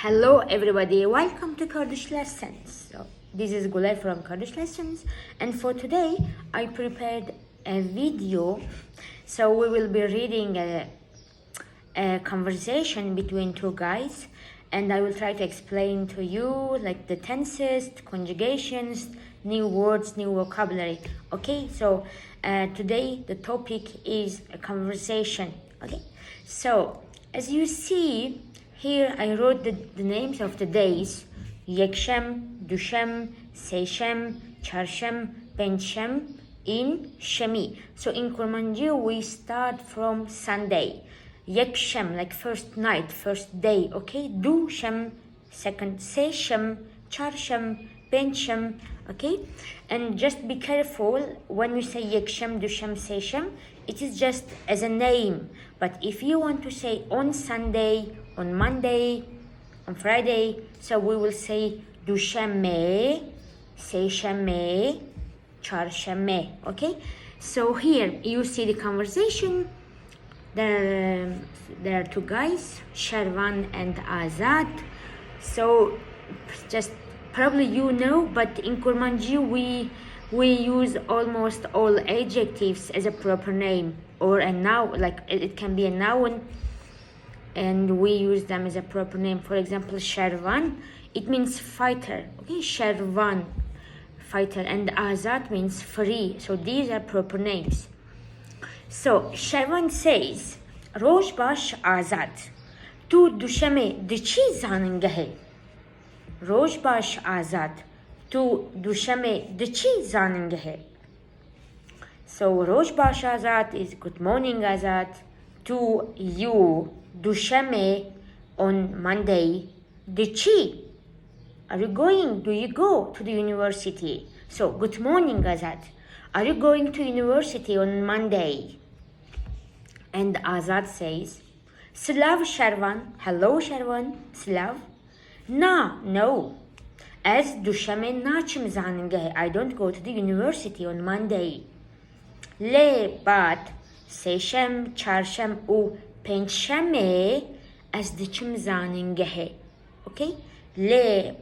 Hello everybody, welcome to Kurdish lessons. So this is Gulay from Kurdish lessons, and for today I prepared a video. So we will be reading a conversation between two guys, and I will try to explain to you like the tenses, conjugations, new words, new vocabulary. Okay, so today the topic is a conversation. Okay, so as you see here, I wrote the names of the days: Yekshem, Dushem, Seishem, Charshem, Penshem, in Shemi. So in Kurmanji, we start from Sunday. Yekshem, like first night, first day, okay? Dushem, second. Seishem, Charshem, Penshem, okay? And just be careful when you say Yekshem, Dushem, Seishem, it is just as a name. But if you want to say on Sunday, on Monday, on Friday, so we will say Dusheme, Seisheme, Charsheme, okay? So here you see the conversation. There are two guys, Sharvan and Azad. So just probably you know, but in Kurmanji we use almost all adjectives as a proper name or a noun, like it can be a noun, and we use them as a proper name. For example, Sharvan, it means fighter, okay? Sharvan, fighter, and Azad means free. So these are proper names. So Sharvan says, Roj bash Azad, tu dushame dichi zanengahe. Roj bash Azad, tu dushame dichi zanengahe. So Roj bash Azad is good morning Azad. To you, Dushame, on Monday, Dichi, are you going? Do you go to the university? So, good morning, Azad. Are you going to university on Monday? And Azad says, Slav Sharvan, hello Sharvan, Slav. No. As Dushame nachim zanenge, I don't go to the university on Monday. But Seishem, Charshem, u Pensheme as dichim zanengehe. Okay?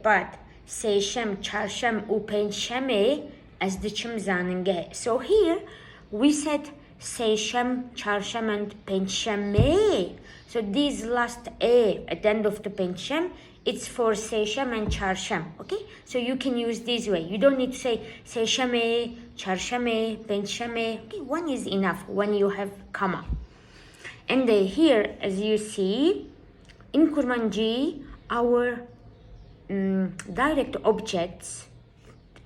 But Seishem, Charshem, u Pensheme as dichim zanengehe. So here we said Seishem, Charshem, and Pensheme. So this last A at the end of the Penshem, it's for Seishem and Charshem. Okay? So you can use this way. You don't need to say Seishame, Charshame, Penshame. Okay, one is enough when you have comma. And here, as you see, in Kurmanji, our direct objects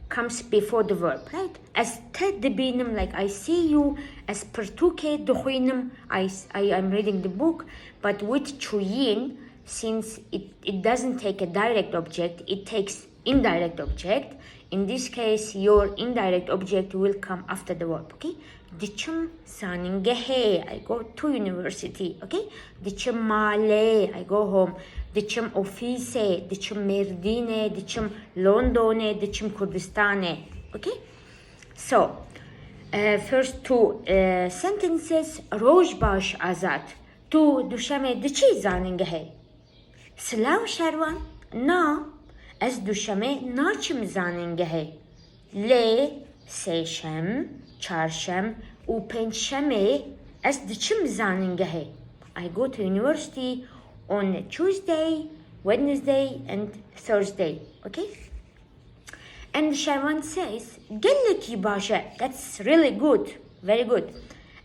comes before the verb, right? As tedbinim, like I see you, as pertuke duhuinim, I'm reading the book, but with chuyin, since it doesn't take a direct object, it takes indirect object. In this case, your indirect object will come after the verb, okay? Dichum saningehe, I go to university, okay? Dichum male, I go home. Dichum office, dichum merdine, dichum Londone, dichum Kurdistane, okay? So, first two sentences, Roj bash Azad, tu dushame dichi zaningehe. Slav Sharvan, na, as dushame nachim zanengehe. Le, seishem, charshem, u pensheme, as dichim zanengehe. I go to university on Tuesday, Wednesday, and Thursday. Okay? And Sharvan says, Gelleki basha, that's really good, very good.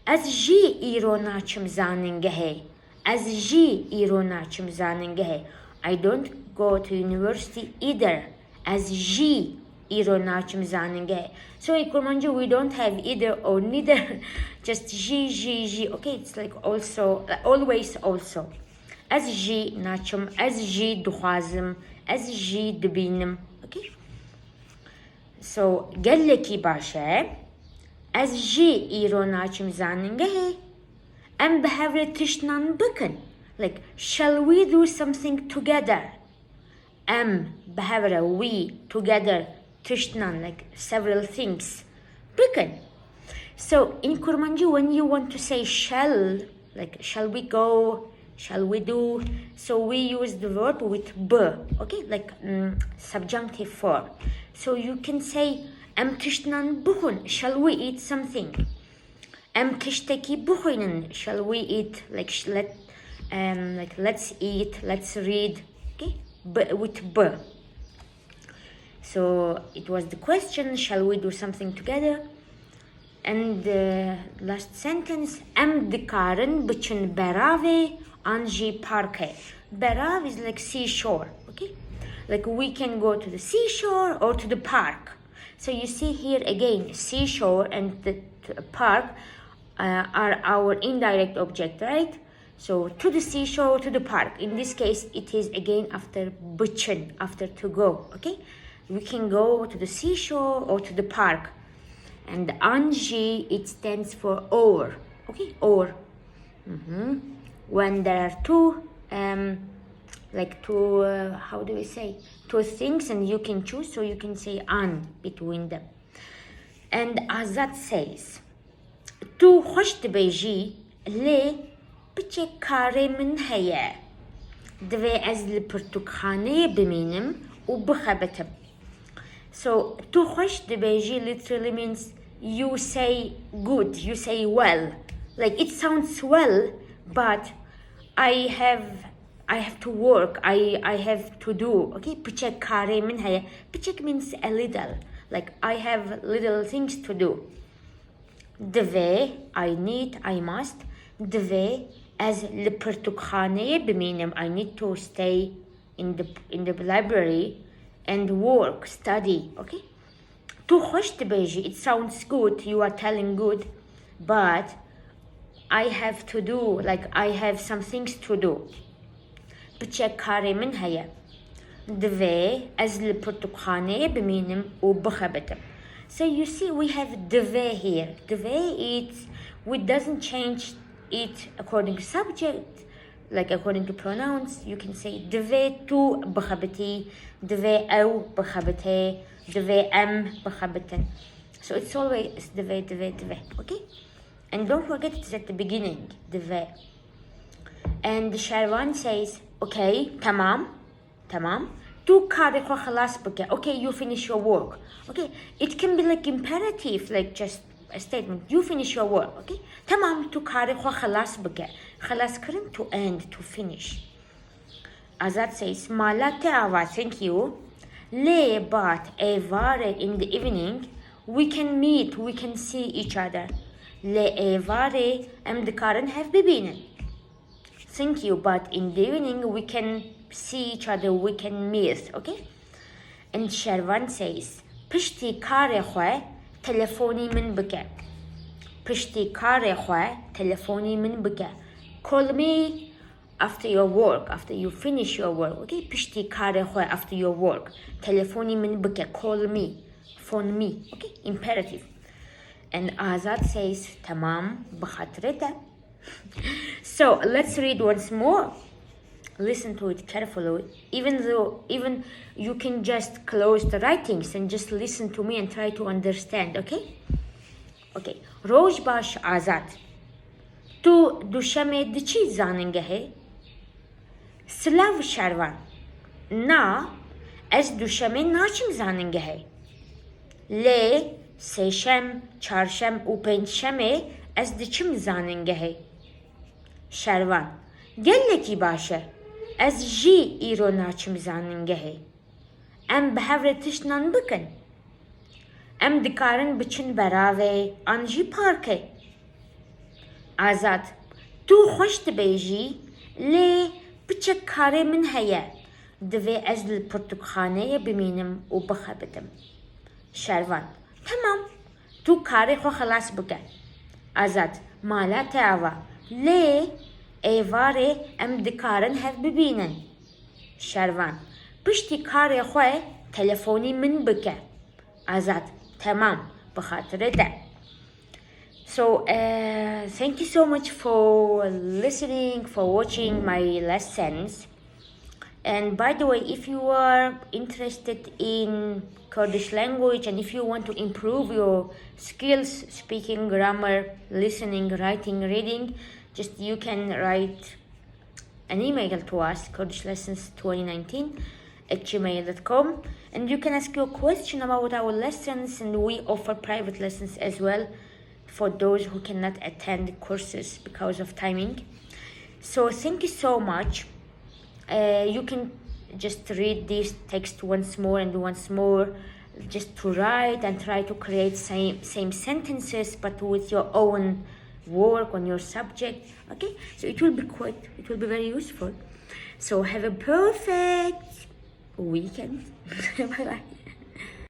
As ji iro nachim zanengehe. As ji iro nachim zanengehe. I don't go to university either. As ji iro nachim zanengehe. So in Kurmanji we don't have either or neither. Just ji. Okay, it's like also, always also. As ji nachim, as ji dukhazim, as ji dubinim. Okay. So gelleki bashe. As ji iro nachim zanengehe. Am behavre tishnan buken. Like, shall we do something together? Am behavre, we, together, tishnan, like several things. Buken. So in Kurmanji, when you want to say shall, like shall we go shall we do? So we use the verb with b, okay, like subjunctive form. So you can say em tishnan bukhun, shall we eat something? Em tishteki bukhunin, shall we eat? Like let's eat, let's read, okay, with b. So it was the question, shall we do something together? And the last sentence, em dikarin bichin berave anji parke. Berav is like seashore, okay? Like we can go to the seashore or to the park. So you see here again, seashore and the park are our indirect object, right? So to the seashore, to the park. In this case, it is again after bichin, after to go, okay? We can go to the seashore or to the park. And anji, it stands for or, okay, or. When there are two, how do we say, two things and you can choose, so you can say an between them. And Azad says, tu khosh dbeji le biche kare min heye dve az li pertukhane biminim u bkhabetem. So tu khosh dbeji literally means you say good, you say well. Like it sounds well, but I have to work, I have to do, okay? Pichek kare min haya. Pichek means a little, like I have little things to do. Dve, I need, I must. Dve, as le pertukhane biminim, I need to stay in the library and work, study, okay? Tu khosh dbeji, it sounds good, you are telling good, but I have to do, like I have some things to do. Bichek kare min haya. Dve az li pertukhane biminim u bkhabetem. So you see we have dve here. Dve we doesn't change it according to subject, like according to pronouns. You can say dve tu bkhabeti, dve au bkhabete, dve am bkhabeten. So it's always dve, okay? And don't forget it's at the beginning, dve. And Sharwan says, okay, tamam. Tu kare kho khalas bke. Okay, you finish your work. Okay, it can be like imperative, like just a statement. You finish your work. Okay, tamam. Tu kare kho khalas bke. Khalas karin, to end, to finish. Azad says, mala te'ava, thank you. Le bat evare, in the evening, we can meet, we can see each other. Le evare em dikarin have bibinen. Thank you, but in the evening we can see each other, we can meet, okay? And Sharwan says, Pishti kare khwe, telefoni min bike. Pishti kare khwe, telefoni min bike. Call me after your work, after you finish your work, okay? Pishti kare khwe, after your work. Telefoni min bike, call me, phone me, okay? Imperative. And Azad says, tamam, bkhatreta. So let's read once more. Listen to it carefully. Even you can just close the writings and just listen to me and try to understand, okay? Okay. Roj bash Azad. Tu dushame dichi zanenge hai? Slav Sharwan. Na, az dushame nachim zanenge hai. Le, seshem, charshem, u penchame, az dichim zanenge hai. Sharwan. Gelleki bashe. از جی ایرو ناچم زاننگه هی. ام بهورتش نان بکن. ام دکارن بچن براوه آن جی پارکه. آزاد. تو خوشت بیجی لی بچه کاره من هیا. دوی از الپرتقخانه بمینم و بخبتم. شروان. تمام. تو کاره خو خلاص بکن. آزاد. مالا تاوا. لی ایواره ام دکارن هف ببینن. شروان. پشتی کار خواه تلفونی من بکه. آزاد. تمام. بخاطر ده. So, thank you so much for listening, for watching my lessons. And by the way, if you are interested in Kurdish language and if you want to improve your skills, speaking, grammar, listening, writing, reading, just you can write an email to us, KurdishLessons2019@gmail.com, and you can ask your question about our lessons, and we offer private lessons as well for those who cannot attend courses because of timing. So thank you so much. You can just read this text once more and once more, just to write and try to create same sentences but with your own work on your subject. Okay, so it will be very useful. So have a perfect weekend. Bye bye.